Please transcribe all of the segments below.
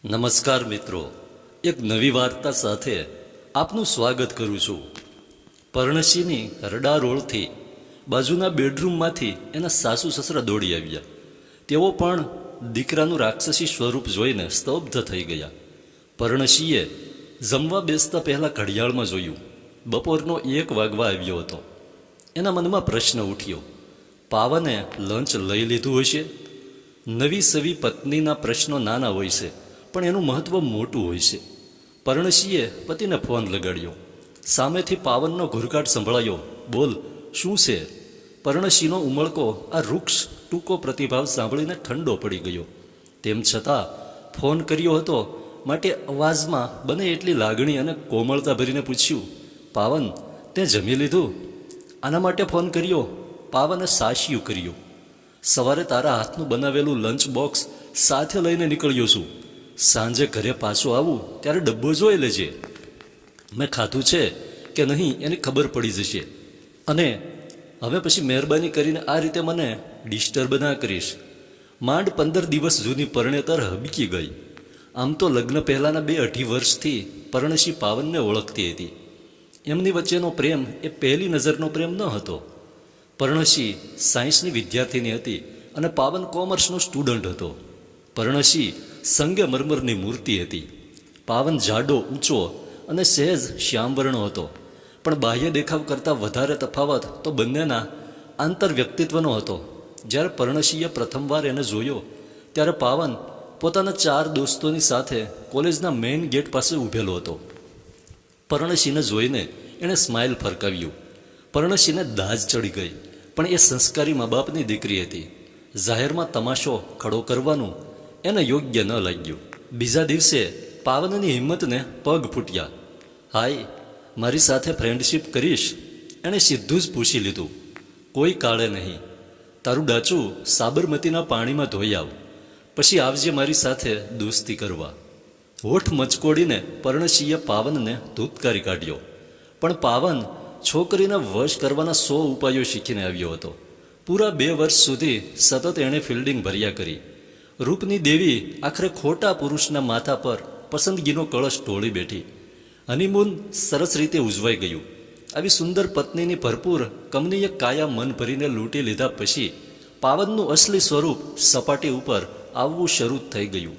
નમસ્કાર મિત્રો, એક નવી વાર્તા સાથે આપનું સ્વાગત કરું છું. પર્ણશીની રડારોળથી બાજુના બેડરૂમમાંથી એના સાસુ સસરા દોડી આવ્યા. તેઓ પણ દીકરાનું રાક્ષસી સ્વરૂપ જોઈને સ્તબ્ધ થઈ ગયા. પર્ણશીએ જમવા બેસતા પહેલાં ઘડિયાળમાં જોયું. બપોરનો 1 વાગવા આવ્યો હતો. એના મનમાં પ્રશ્ન ઉઠ્યો, પાવને લંચ લઈ લીધું હશે? નવી સવી પત્નીના પ્રશ્નો નાના હોય છે, પણ એનું મહત્ત્વ મોટું હોય છે. પર્ણશીએ પતિને ફોન લગાડ્યો. સામેથી પાવનનો ઘૂરકાટ સંભળાયો. બોલ, શું છે? પર્ણશીનો ઉમળકો આ વૃક્ષ ટૂંકો પ્રતિભાવ સાંભળીને ઠંડો પડી ગયો. તેમ છતાં ફોન કર્યો હતો માટે અવાજમાં બને એટલી લાગણી અને કોમળતા ભરીને પૂછ્યું, પાવન, તે જમી લીધું? આના માટે ફોન કર્યો? પાવને સાસ્યું કર્યું. સવારે તારા હાથનું બનાવેલું લંચ બોક્સ સાથે લઈને નીકળ્યો છું. સાંજે ઘરે પાછો આવું ત્યારે ડબ્બો જોઈ લેજે. મેં ખાધું છે કે નહીં એની ખબર પડી જશે. અને હવે પછી મહેરબાની કરીને આ રીતે મને ડિસ્ટર્બ ના કરીશ. માંડ 15 દિવસ જૂની પરણેતર હબકી ગઈ. આમ તો લગ્ન પહેલાંના 2-2.5 વર્ષથી પર્ણશી પાવનને ઓળખતી હતી. એમની વચ્ચેનો પ્રેમ એ પહેલી નજરનો પ્રેમ ન હતો. પર્ણશી સાયન્સની વિદ્યાર્થીની હતી અને પાવન કોમર્સનો સ્ટુડન્ટ હતો. પર્ણશી સંગમરમરની મૂર્તિ હતી. પાવન જાડો, ઊંચો અને સહેજ શ્યામવર્ણો હતો, પણ બાહ્ય દેખાવ કરતાં વધારે તફાવત તો બંનેના આંતરવ્યક્તિત્વનો હતો. જ્યારે પર્ણશીએ પ્રથમવાર એને જોયો ત્યારે પાવન પોતાના 4 દોસ્તોની સાથે કોલેજના મેઇન ગેટ પાસે ઊભેલો હતો. પર્ણશીને જોઈને એણે સ્માઇલ ફરકાવ્યું. પર્ણશીને દાજ ચડી ગઈ, પણ એ સંસ્કારી મા બાપની દીકરી હતી. જાહેરમાં તમાશો ખડો કરવાનું એને યોગ્ય ન લાગ્યું. બીજા દિવસે પાવનની હિંમતને પગ ફૂટ્યા. હાય, મારી સાથે ફ્રેન્ડશીપ કરીશ? એણે સીધું જ પૂછી લીધું. કોઈ કાળે નહીં. તારું ડાચું સાબરમતીના પાણીમાં ધોઈ આવ, પછી આવજે મારી સાથે દોસ્તી કરવા. હોઠ મચકોડીને પર્ણશીએ પાવનને ધૂતકારી કાઢ્યો. પણ પાવન છોકરીને વશ કરવાના 100 ઉપાયો શીખીને આવ્યો હતો. પૂરા 2 વર્ષ સુધી સતત એણે ફિલ્ડિંગ ભર્યા કરી. રૂપની દેવી આખરે ખોટા પુરુષના માથા પર પસંદગીનો કળશ ઢોળી બેઠી. હનીમૂન સરસ રીતે ઉજવાઈ ગયું. આવી સુંદર પત્નીની ભરપૂર કમનીય કાયા મન ભરીને લૂંટી લીધા પછી પાવનનું અસલી સ્વરૂપ સપાટી ઉપર આવવું શરૂ થઈ ગયું.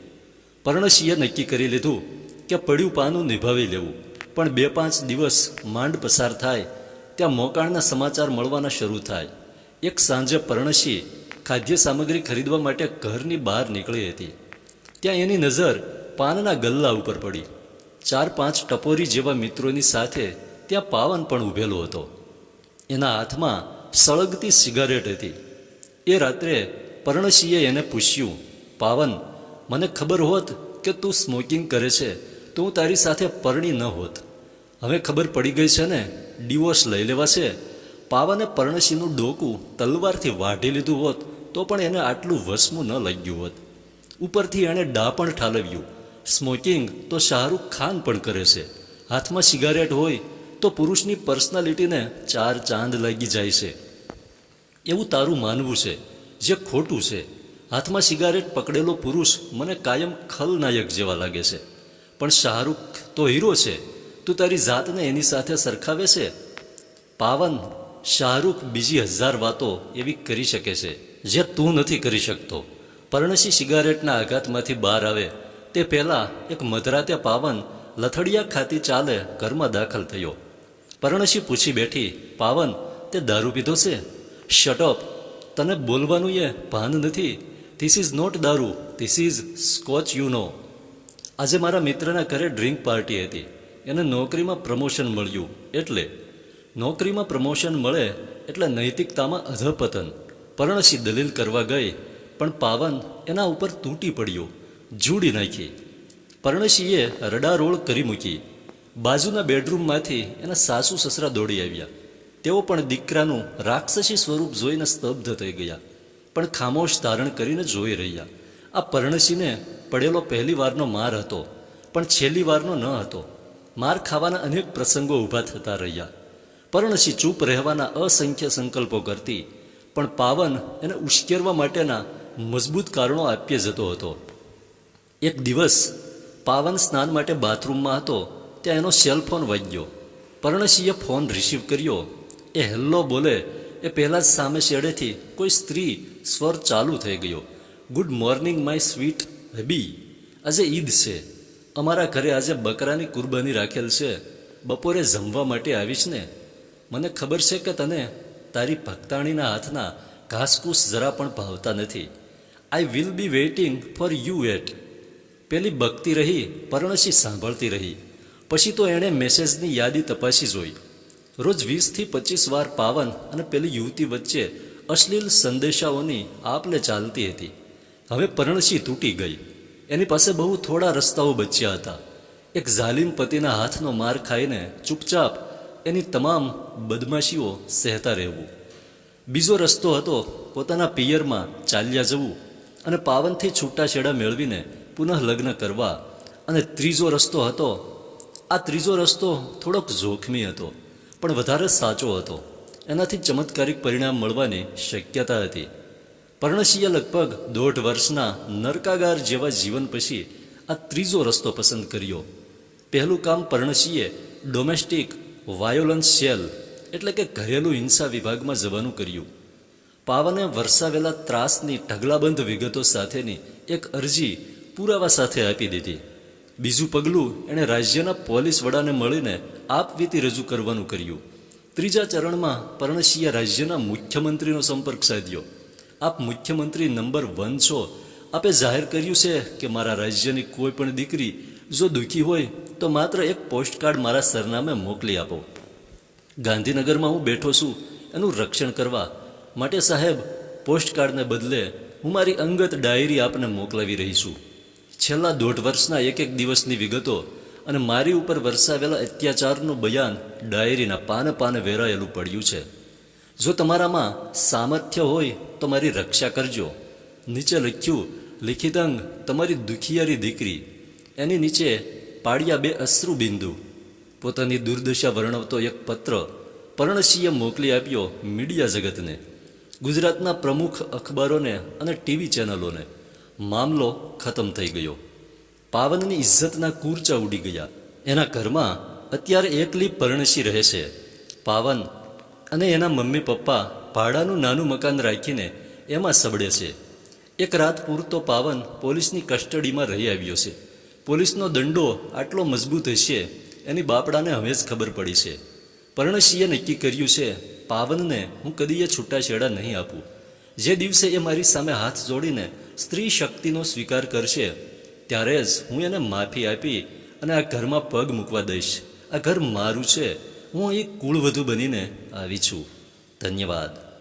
પર્ણશીએ નક્કી કરી લીધું કે પડ્યું પાનું નિભાવી લેવું. પણ 2-5 દિવસ માંડ પસાર થાય ત્યાં મોકાણના સમાચાર મળવાના શરૂ થાય. એક સાંજે પર્ણશી ખાદ્ય સામગ્રી ખરીદવા માટે ઘરની બહાર નીકળી હતી. ત્યાં એની નજર પાનના ગલ્લા ઉપર પડી. 4-5 ટપોરી જેવા મિત્રોની સાથે ત્યાં પાવન પણ ઊભેલો હતો. એના હાથમાં સળગતી સિગારેટ હતી. એ રાત્રે પર્ણશીએ એને પૂછ્યું, પાવન, મને ખબર હોત કે તું સ્મોકિંગ કરે છે તો હું તારી સાથે પરણી ન હોત. હવે ખબર પડી ગઈ છે ને, ડિવોર્સ લઈ લેવા છે. પાવને પર્ણશીનું ડોકું તલવારથી વાઢી લીધું હોત તો પણ એને આટલું વસમું ન લાગ્યું હોત. ઉપરથી એણે ડા પણ ઠાલવ્યું, સ્મોકિંગ તો શાહરૂખ ખાન પણ કરે છે. હાથમાં સિગારેટ હોય તો પુરુષની પર્સનાલિટીને 4 ચાંદ લાગી જાય છે. એવું તારું માનવું છે, જે ખોટું છે. હાથમાં સિગારેટ પકડેલો પુરુષ મને કાયમ ખલનાયક જેવા લાગે છે. પણ શાહરૂખ તો હીરો છે. તું તારી જાતને એની સાથે સરખાવે છે. પાવન, શાહરૂખ બીજી 1000 વાતો એવી કરી શકે છે જે તું નથી કરી શકતો. પર્ણશી સિગારેટના આઘાતમાંથી બહાર આવે તે પહેલાં એક મધરાતે પાવન લથડિયા ખાતી ચાલે ઘરમાં દાખલ થયો. પર્ણશી પૂછી બેઠી, પાવન, તે દારૂ પીધો છે? શટઅપ, તને બોલવાનું એ ભાન નથી. ધીસ ઇઝ નોટ દારૂ, this is scotch, you know. આજે મારા મિત્રના ઘરે ડ્રિંક પાર્ટી હતી. એને નોકરીમાં પ્રમોશન મળ્યું. એટલે નોકરીમાં પ્રમોશન મળે એટલે નૈતિકતામાં અધપતન. પર્ણશી દલીલ કરવા ગઈ, પણ પાવન એના ઉપર તૂટી પડ્યો, જૂડી નાખી. પર્ણશીએ રડારોળ કરી મૂકી. બાજુના બેડરૂમમાંથી એના સાસુ સસરા દોડી આવ્યા. તેઓ પણ દીકરાનું રાક્ષસી સ્વરૂપ જોઈને સ્તબ્ધ થઈ ગયા, પણ ખામોશ ધારણ કરીને જોઈ રહ્યા. આ પર્ણશીને પડેલો પહેલી વારનો માર હતો, પણ છેલ્લી વારનો ન હતો. માર ખાવાના અનેક પ્રસંગો ઊભા થતા રહ્યા. પર્ણશી ચૂપ રહેવાના અસંખ્ય સંકલ્પો કરતી, પણ પાવન એને ઉશ્કેરવા માટેના મજબૂત કારણો આપ્યે જતો હતો. એક દિવસ પાવન સ્નાન માટે બાથરૂમમાં હતો ત્યાં એનો સેલ ફોન વાગ્યો. પર્ણશીએ ફોન રિસીવ કર્યો. એ હેલ્લો બોલે એ પહેલાં જ સામે શેડેથી કોઈ સ્ત્રી સ્વર ચાલુ થઈ ગયો. Good morning my sweet hubby. આજે ઈદ છે. અમારા ઘરે આજે બકરાની કુરબાની રાખેલ છે. બપોરે જમવા માટે આવીશ ને? મને ખબર છે કે તને તારી ભક્તાણીના હાથના ઘાસપૂસ જરા પણ ભાવતા નથી. I will be waiting for you at. પેલી બકતી રહી. પર્ણશી સાંભળતી રહી. પછી તો એણે મેસેજની યાદી તપાસી જોઈ. રોજ 20થી 25 વાર પાવન અને પેલી યુવતી વચ્ચે અશ્લીલ સંદેશાઓની આપ-લે ચાલતી હતી. હવે પર્ણશી તૂટી ગઈ. એની પાસે બહુ થોડા રસ્તાઓ બચ્યા હતા. એક જાલિમ પતિના હાથનો માર ખાઈને ચૂપચાપ એની તમામ બદમાશીઓ સહેતા રહેવું. બીજો રસ્તો હતો પોતાના પિયરમાં ચાલ્યા જવું અને પાવનથી છૂટાછેડા મેળવીને પુનઃ લગ્ન કરવા. અને ત્રીજો રસ્તો હતો. આ ત્રીજો રસ્તો થોડોક જોખમી હતો પણ વધારે સાચો હતો. એનાથી ચમત્કારિક પરિણામ મળવાની શક્યતા હતી. પર્ણશીએ લગભગ 1.5 વર્ષના નરકાગાર જેવા જીવન પછી આ ત્રીજો રસ્તો પસંદ કર્યો. પહેલું કામ પર્ણશીએ ડોમેસ્ટિક વાયોલન્સ સેલ એટલે કે ઘરેલું હિંસા વિભાગમાં જવાનું કર્યું. પાવને વરસાવેલા ત્રાસની ઢગલાબંધ વિગતો સાથેની એક અરજી પુરાવા સાથે આપી દીધી. બીજું પગલું એણે રાજ્યના પોલીસ વડાને મળીને આપવીતી રજૂ કરવાનું કર્યું. ત્રીજા ચરણમાં પર્ણશીએ રાજ્યના મુખ્યમંત્રીનો સંપર્ક સાધ્યો. આપ મુખ્યમંત્રી નંબર 1 છો. આપે જાહેર કર્યું છે કે મારા રાજ્યની કોઈ પણ દીકરી જો દુઃખી હોય તો માત્ર એક પોસ્ટકાર્ડ મારા સરનામે મોકલી આપો. ગાંધીનગરમાં હું બેઠો છું એનું રક્ષણ કરવા માટે સાહેબ પોસ્ટકાર્ડને બદલે હું મારી અંગત ડાયરી આપને મોકલાવી રહી છું. છેલ્લા 1.5 વર્ષના એક દિવસની વિગતો અને મારી ઉપર વરસાવેલા અત્યાચારનું બયાન ડાયરીના પાને વેરાયેલું પડ્યું છે. જો તમારામાં સામર્થ્ય હોય તો મારી રક્ષા કરજો. નીચે લખ્યું, લિખિતંગ તમારી દુખિયારી દીકરી. એની નીચે પાડ્યા 2 અશ્રુ બિંદુ. પોતાની દુર્દશા વર્ણવતો એક પત્ર પર્ણશીએ મોકલી આપ્યો મીડિયા જગતને, ગુજરાતના પ્રમુખ અખબારોને અને ટીવી ચેનલોને. મામલો ખતમ થઈ ગયો. પાવનની ઇજ્જતના કૂરચા ઉડી ગયા. એના ઘરમાં અત્યારે એકલી પર્ણશી રહે છે. પાવન અને એના મમ્મી પપ્પા ભાડાનું નાનું મકાન રાખીને એમાં સબડે છે. એક રાત પૂરતો પાવન પોલીસની કસ્ટડીમાં રહી આવ્યો છે. પોલીસનો દંડો આટલો મજબૂત હશે એની બાપડાને હવે જ ખબર પડી છે. પર્ણશીએ નક્કી કર્યું છે પાવનને હું કદીએ છૂટાછેડા નહીં આપું. જે દિવસે એ મારી સામે હાથ જોડીને સ્ત્રી શક્તિનો સ્વીકાર કરશે ત્યારે જ હું એને માફી આપી અને આ ઘરમાં પગ મૂકવા દઈશ. આ ઘર મારું છે. હું અહીં કુળવધુ બનીને આવી છું. ધન્યવાદ.